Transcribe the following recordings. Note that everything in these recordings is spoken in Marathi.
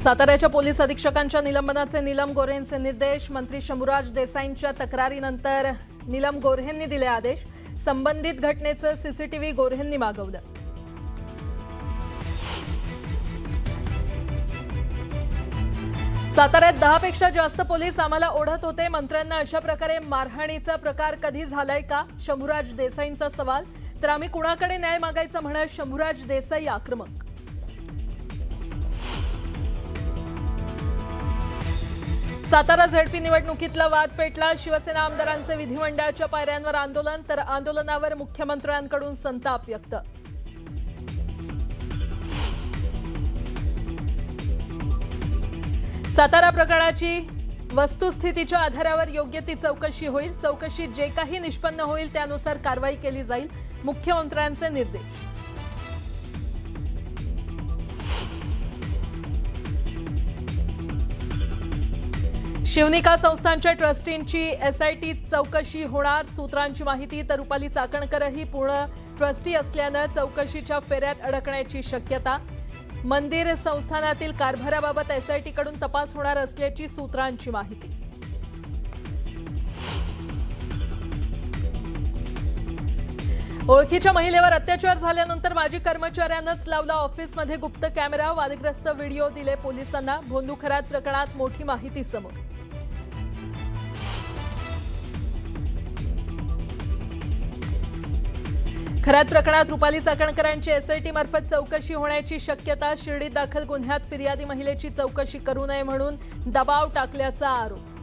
साताऱ्याच्या पोलीस अधीक्षकांच्या निलंबनाचे नीलम गोऱ्हेंचे निर्देश। मंत्री शंभूराज देसाईंच्या तक्रारीनंतर नीलम गोऱ्हेंनी दिले आदेश। संबंधित घटनेचं सीसीटीव्ही गोऱ्हेंनी मागवलं। साताऱ्यात 10 पेक्षा जास्त पोलीस आम्हाला ओढत होते। मंत्र्यांना अशा प्रकारे मारहाणीचा प्रकार कधी झालाय का? शंभूराज देसाईंचा सवाल। तर आम्ही कुणाकडे न्याय मागायचं म्हणत शंभूराज देसाई आक्रमक। सातारा झेडपी निवडणुकीतला वाद पेटला। शिवसेना आमदारांचे विधिमंडळाच्या पायऱ्यांवर आंदोलन, तर आंदोलनावर मुख्यमंत्र्यांकडून संताप व्यक्त। सातारा प्रकरणाची वस्तुस्थितीच्या आधारावर योग्य ती चौकशी होईल। चौकशीत जे काही निष्पन्न होईल त्यानुसार कारवाई केली जाईल, मुख्यमंत्र्यांचे निर्देश। शिवनिका संस्थांच्या ट्रस्टींची एसआयटी चौकशी होणार। सूत्रांची माहिती, तर रुपाली चाकणकरही पूर्ण ट्रस्टी असल्यानं चौकशीच्या फेऱ्यात अडकण्याची शक्यता। मंदिर संस्थानातील कारभाराबाबत एसआयटीकडून तपास होणार असल्याची सूत्रांची माहिती। ओळखीच्या महिलेवर अत्याचार झाल्यानंतर माजी कर्मचाऱ्यानंच लावला ऑफिसमध्ये गुप्त कॅमेरा। वादग्रस्त व्हिडिओ दिले पोलिसांना। भोंदू खरात प्रकरणात मोठी माहिती समोर। खरात प्रकरणात रुपाली चाकणकरांची एसआयटी मार्फत चौकशी होण्याची शक्यता। शिर्डीत दाखल गुन्ह्यात फिर्यादी महिलेची चौकशी करू नये म्हणून दबाव टाकल्याचा आरोप।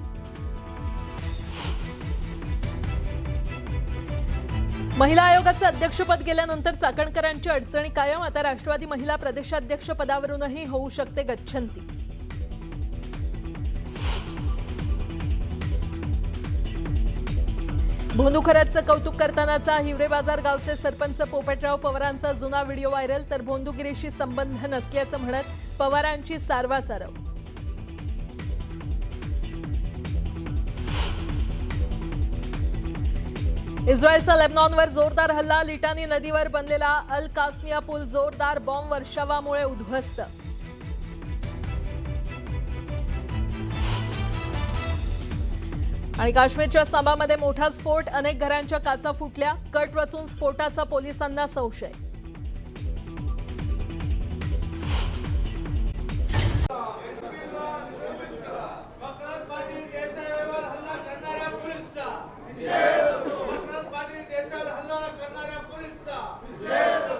महिला आयोगाचं अध्यक्षपद गेल्यानंतर चाकणकरांची अडचणी कायम। आता राष्ट्रवादी महिला प्रदेशाध्यक्ष पदावरूनही होऊ शकते गच्छंती। भोंदू खरातचं कौतुक करतानाचा हिवरे बाजार गावचे सरपंच पोपटराव पवारांचा जुना व्हिडिओ व्हायरल। तर भोंदूगिरीशी संबंध नसल्याचं म्हणत पवारांची सारवासारव। इस्रायलचा लेबनॉनवर जोरदार हल्ला। लिटानी नदीवर बनलेला अल कास्मिया पूल जोरदार बॉम्ब वर्षावामुळे उद्ध्वस्त। आणि काश्मीरच्या सांबामध्ये मोठा स्फोट, अनेक घरांच्या काचा फुटल्या। कट रचून स्फोटाचा पोलिसांना संशय।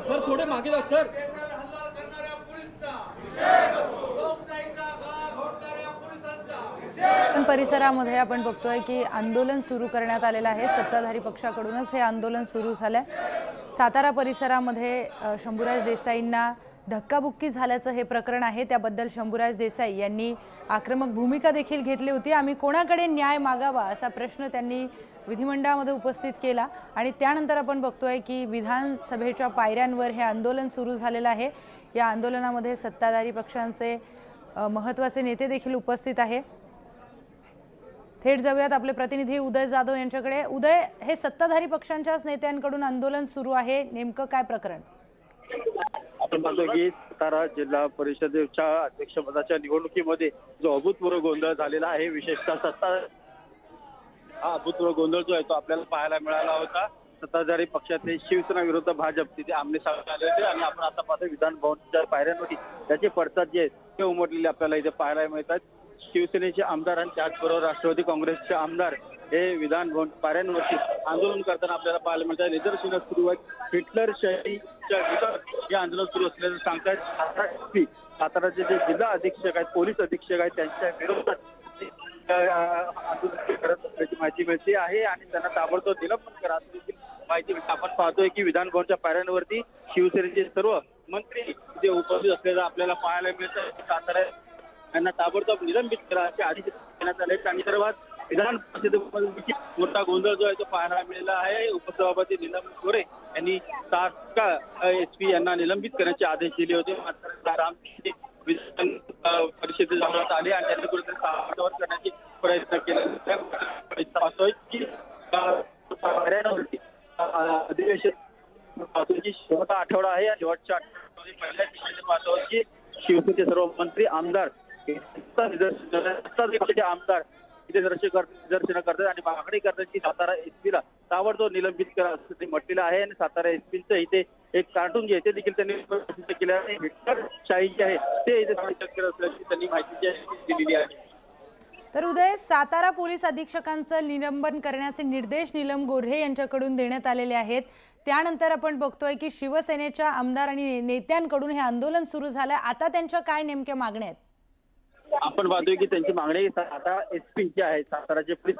सर थोडे मागे जा सर। परिसरामध्ये आपण बघतोय की आंदोलन सुरू करण्यात आलेलं आहे। सत्ताधारी पक्षाकडूनच हे आंदोलन सुरू झालंय। सातारा परिसरामध्ये शंभूराज देसाईंना धक्काबुक्की झाल्याचं हे प्रकरण आहे। त्याबद्दल शंभूराज देसाई यांनी आक्रमक भूमिका देखील घेतली होती। आम्ही कोणाकडे न्याय मागावा असा प्रश्न त्यांनी विधिमंडळामध्ये उपस्थित केला। आणि त्यानंतर आपण बघतोय की विधानसभेच्या पायऱ्यांवर हे आंदोलन सुरू झालेलं आहे। या आंदोलनामध्ये सत्ताधारी पक्षांचे महत्त्वाचे नेते देखील उपस्थित आहे। थेट जाऊयात आपले प्रतिनिधी उदय जाधव यांच्याकडे। उदय, हे सत्ताधारी पक्षांच्याच नेत्यांकडून आंदोलन सुरू आहे, नेमकं काय प्रकरण? आपण पाहतो की सातारा जिल्हा परिषदेच्या अध्यक्षपदाच्या निवडणुकीमध्ये जो अभूतपूर्व गोंधळ झालेला आहे, विशेषतः हा अभूतपूर्व गोंधळ जो आहे तो आपल्याला पाहायला मिळाला होता। सत्ताधारी पक्षातले शिवसेना विरुद्ध भाजप तिथे आमने सामने आले होते आणि आपण आता पाहतो विधान भवनच्या पायऱ्यांवरती त्याचे पडसाद जे आहेत ते उमटलेले आपल्याला इथे पाहायला मिळतात। शिवसेनेचे आमदार आणि त्याचबरोबर राष्ट्रवादी काँग्रेसचे आमदार हे विधान भवन पायऱ्यांवरती आंदोलन करताना आपल्याला पाहायला मिळतात। निदर्शनं सुरू आहेत। हिटलरशाहीच्या विरोधात हे आंदोलन सुरू असल्याचं सांगतायत। साताराचे जे जिल्हा अधीक्षक आहेत, पोलीस अधीक्षक आहेत, त्यांच्या विरोधात आंदोलन करत असल्याची माहिती मिळते आहे आणि त्यांना ताबडतोब निलंबन करा असल्याची माहिती मिळते। आपण पाहतोय की विधान भवनच्या पायऱ्यांवरती शिवसेनेचे सर्व मंत्री जे उपस्थित असल्याचं आपल्याला पाहायला मिळतं। सातारा यांना ताबडतोब निलंबित करा असे आदेश देण्यात आले। त्या संदर्भात विधान परिषदेमध्ये मोठा गोंधळ जो आहे तो पाहायला मिळाला आहे। उपसभापती नीलम गोऱ्हे यांनी तात्काळ एसपी यांना निलंबित करण्याचे आदेश दिले होते। मात्र विधान परिषदेत जाण्यात आले आणि त्यांनी कुठेतरी सावध करण्याचे प्रयत्न केले। पाहतोय की अधिवेशन शेवटचा आठवडा आहे। या शेवटच्या आठवड्यामध्ये पहिल्या दिवशी पाहतोय की शिवसेनेचे सर्व मंत्री आमदार आमदार इथे निदर्शनं करतात आणि मागणी करतात की सातारा एसपीला ताबडतोब निलंबित करा असं ते म्हटलेलं आहे. आणि सातारा एसपीचं इथे एक कार्टून जे आहे ते देखील त्यांनी प्रसिद्ध केलं आहे. हिटलर शाही जे आहे ते इथे करत असल्याची त्यांनी माहिती दिलेली आहे. तर उदय, सातारा पोलीस अधीक्षकांचं निलंबन करण्याचे निर्देश नीलम गोऱ्हे यांच्याकडून देण्यात आलेले आहेत. त्यानंतर आपण बघतोय की शिवसेनेच्या आमदार आणि नेत्यांकडून हे आंदोलन सुरू झालंय. आता त्यांच्या काय नेमक्या मागण्या आहेत? आपण पाहतोय की त्यांची मागणी सातारा एसपी जे आहे, साताराचे पोलीस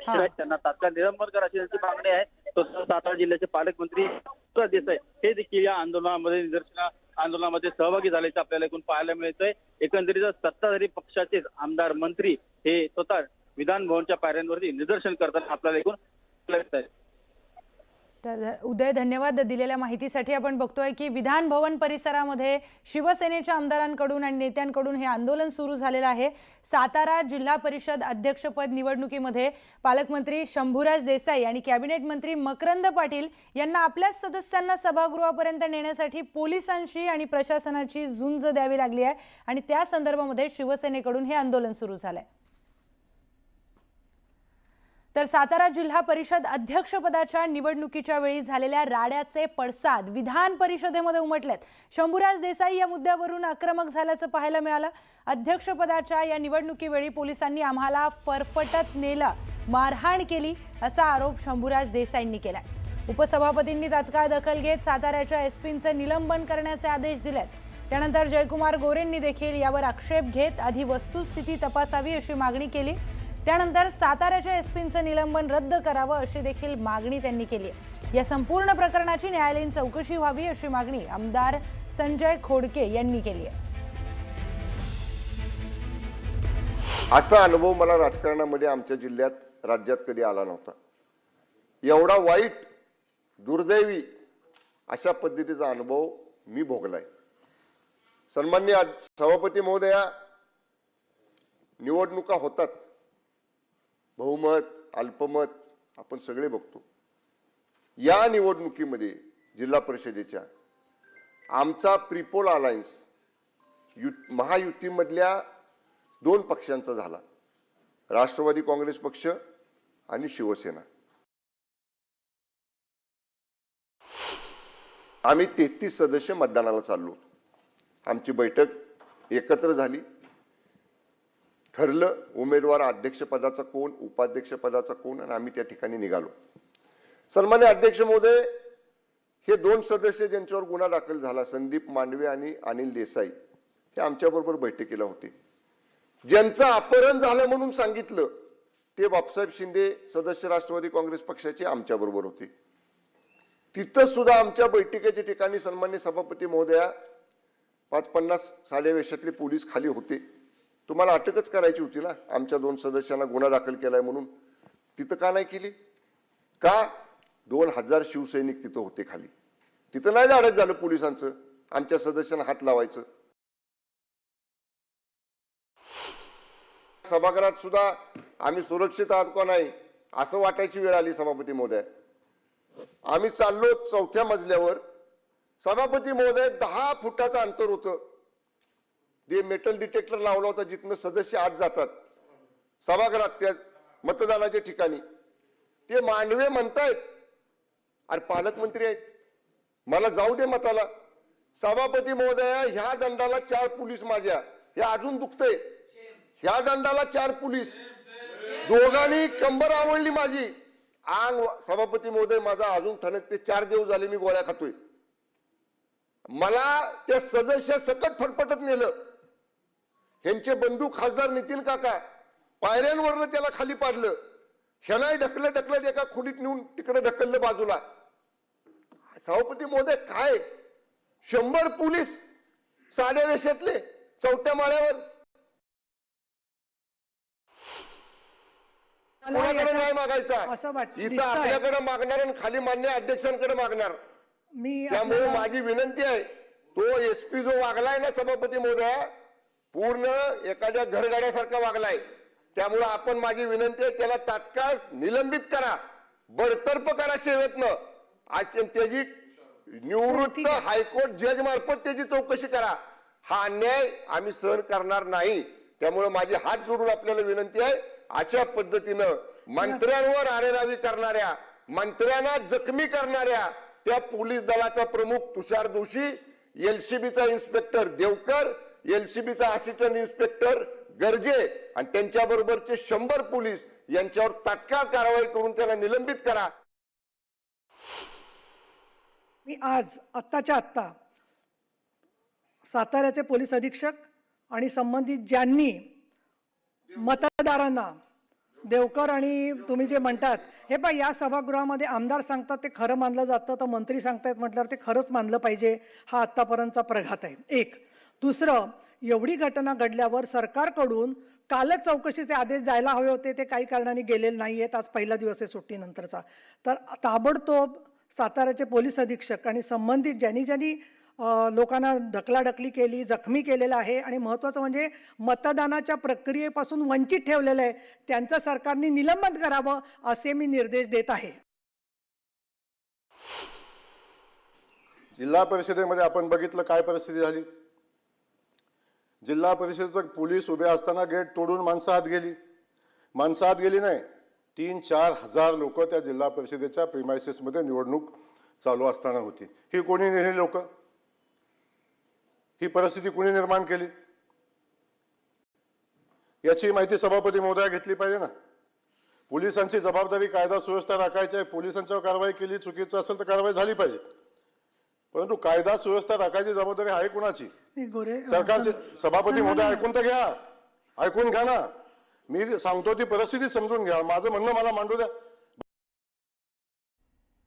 आहेत त्यांना तात्काळ निलंबन करा अशी त्यांची मागणी आहे. तसंच सातारा जिल्ह्याचे पालकमंत्री सुरेश देसाई हे देखील या आंदोलनामध्ये सहभागी झाल्याचं आपल्याला एकूण पाहायला मिळतंय. एकंदरीत सत्ताधारी पक्षाचे आमदार मंत्री हे स्वतः विधान भवनच्या पायऱ्यांवरती निदर्शन करताना आपल्याला एकूण मिळत आहे. तर उदय, धन्यवाद दिलेल्या माहितीसाठी. आपण बघतोय की विधान भवन परिसरामध्ये शिवसेनेच्या आमदारांकडून आणि नेत्यांकडून हे आंदोलन सुरू झालेलं आहे. सातारा जिल्हा परिषद अध्यक्षपद निवडणुकीमध्ये पालकमंत्री शंभूराज देसाई आणि कॅबिनेट मंत्री मकरंद पाटील यांना आपल्याच सदस्यांना सभागृहापर्यंत नेण्यासाठी पोलिसांशी आणि प्रशासनाची झुंज द्यावी लागली आहे आणि त्या संदर्भामध्ये शिवसेनेकडून हे आंदोलन सुरू झालंय. तर सातारा जिल्हा परिषद अध्यक्षपदाच्या निवडणुकीच्या वेळी झालेल्या राड्याचे पडसाद विधान परिषदेमध्ये उमटलेत. शंभूराज देसाई या मुद्द्यावरून आक्रमक झाल्याचं पाहायला मिळालं. अध्यक्षपदाच्या या निवडणुकीवेळी पोलिसांनी आम्हाला फरफटत नेलं, मारहाण केली असा आरोप शंभूराज देसाईंनी केलाय. उपसभापतींनी तात्काळ दखल घेत साताऱ्याच्या एसपींचं निलंबन करण्याचे आदेश दिलेत. त्यानंतर जयकुमार गोरेंनी देखील यावर आक्षेप घेत आधी वस्तुस्थिती तपासावी अशी मागणी केली. त्यानंतर साताऱ्याच्या एसपींचं निलंबन रद्द करावं अशी देखील मागणी त्यांनी केली आहे. या संपूर्ण प्रकरणाची न्यायालयीन चौकशी व्हावी अशी मागणी आमदार संजय खोडके यांनी केली आहे. असा अनुभव मला राजकारणामध्ये आमच्या जिल्ह्यात राज्यात कधी आला नव्हता. एवढा वाईट दुर्दैवी अशा पद्धतीचा अनुभव मी भोगलाय. सन्माननीय सभापती महोदया, निवडणुका होतात, बहुमत अल्पमत आपण सगळे बघतो. या निवडणुकीमध्ये जिल्हा परिषदेच्या आमचा प्रीपोल अलायन्स महायुतीमधल्या 2 पक्षांचा झाला, राष्ट्रवादी काँग्रेस पक्ष आणि शिवसेना. आम्ही 33 सदस्य मतदानाला चाललो. आमची बैठक एकत्र झाली, ठरलं उमेदवार अध्यक्षपदाचा कोण, उपाध्यक्षपदाचा कोण, आणि आम्ही त्या ठिकाणी निघालो. सन्मान्य अध्यक्ष महोदय, हे 2 सदस्य ज्यांच्यावर गुन्हा दाखल झाला, संदीप मांडवे आणि अनिल देसाई, हे आमच्याबरोबर बैठकीला होते. ज्यांचं अपहरण झालं म्हणून सांगितलं ते बापसाहेब शिंदे सदस्य राष्ट्रवादी काँग्रेस पक्षाचे आमच्याबरोबर होते. तिथं सुद्धा आमच्या बैठकीच्या ठिकाणी सन्मान्य सभापती महोदया 50 साध्या वेशातले पोलीस खाली होते. तुम्हाला अटकच करायची होती ना, आमच्या 2 सदस्यांना गुन्हा दाखल केलाय म्हणून. तिथं का नाही केली? का? 2000 शिवसैनिक तिथं होते खाली. तिथं नाही धाडस झालं पोलिसांचं आमच्या सदस्यांना हात लावायचं. सभागृहात सुद्धा आम्ही सुरक्षित आहात का नाही असं वाटायची वेळ आली. सभापती महोदय, आम्ही चाललो 4थ्या मजल्यावर. सभापती महोदय, 10 फुटाचं अंतर होतं. ते मेटल डिटेक्टर लावला होता जिथनं सदस्य आत जातात सभागृहात, त्या मतदानाच्या ठिकाणी. ते मांडवे म्हणतायत अरे पालकमंत्री आहेत, मला जाऊ दे मताला. सभापती महोदया, ह्या दंडाला 4 पोलीस माझ्या, हे अजून दुखतंय. ह्या दंडाला 4 पोलीस, दोघांनी कंबर आवडली माझी. अंग सभापती महोदय माझा अजून ठणकते. 4 दिवस झाले मी गोळ्या खातोय. मला त्या सदस्य सकट फरफटत नेलं. ह्यांचे बंधू खासदार नितीन काका पायऱ्यांवरनं त्याला खाली पाडलं. ह्यानाही ढकलत एका खोलीत नेऊन तिकडे ढकललं बाजूला. सभापती महोदय, काय 100 पोलीस साध्या वेशातले 4थ्या माळ्यावर. कोणाकडे नाही मागायचा, इथं आपल्याकडे मागणार आणि खाली मान्य अध्यक्षांकडे मागणार. त्यामुळे माझी विनंती आहे, तो एसपी जो वागलाय ना सभापती महोदया, पूर्ण एखाद्या घरगाड्यासारखा वागलाय. त्यामुळे आपण, माझी विनंती आहे, त्याला तात्काळ निलंबित करा, बडतर्फ करा सेवेतनं. आज त्याची निवृत्त हायकोर्ट जज मार्फत त्याची चौकशी करा. हा अन्याय आम्ही सहन करणार नाही. त्यामुळे माझी हात जोडून आपल्याला विनंती आहे, अशा पद्धतीनं मंत्र्यांवर आरेरावी करणाऱ्या, मंत्र्यांना जखमी करणाऱ्या त्या पोलीस दलाचा प्रमुख तुषार दोशी, एलसीबीचा इन्स्पेक्टर देवकर, एलसीबीचा असिस्टंट इन्स्पेक्टर गर्जे आणि त्यांच्या बरोबरचे 100 पोलीस यांच्यावर तात्काळ कारवाई करून त्याला निलंबित करा. मी आज आत्ताच्या आत्ता साताऱ्याचे पोलीस अधीक्षक आणि संबंधित ज्यांनी मतदारांना देवकर आणि तुम्ही जे म्हणतात हे पहा, या सभागृहामध्ये आमदार सांगतात ते खरं मानलं जातं, तर मंत्री सांगतायत म्हटल्यावर ते खरंच मानलं पाहिजे. हा आत्तापर्यंतचा प्रघात आहे. एक. दुसरं, एवढी घटना घडल्यावर सरकारकडून कालच चौकशीचे आदेश जायला हवे होते, ते काही कारणाने गेलेले नाही आहेत. आज पहिला दिवस आहे सुट्टीनंतरचा. तर ताबडतोब साताऱ्याचे पोलीस अधीक्षक आणि संबंधित ज्यांनी लोकांना ढकलाढकली केली, जखमी केलेलं आहे आणि महत्त्वाचं म्हणजे मतदानाच्या प्रक्रियेपासून वंचित ठेवलेलं आहे, त्यांचं सरकारने निलंबन करावं असे मी निर्देश देत आहे. जिल्हा परिषदेमध्ये आपण बघितलं काय परिस्थिती झाली. जिल्हा परिषदेचं पोलीस उभे असताना गेट तोडून माणसं आत गेली. माणसं आत गेली नाही, 3-4 हजार लोक त्या जिल्हा परिषदेच्या प्रिमायसेसमध्ये निवडणूक चालू असताना होती. ही कोणी नेली लोक? ही परिस्थिती कोणी निर्माण केली? याची माहिती सभापती महोदया घेतली पाहिजे ना. पोलिसांची जबाबदारी कायदा सुव्यवस्था राखायची आहे. पोलिसांच्यावर कारवाई केली, चुकीचं असेल तर कारवाई झाली पाहिजे, परंतु कायदा सुव्यवस्था राखायची जबाबदारी आहे कोणाची? सरकारचे. सभापती महोदय ऐकून तर घ्या, ऐकून घ्या ना. मी सांगतो ती परिस्थिती समजून घ्या. माझं म्हणणं मला मांडू द्या.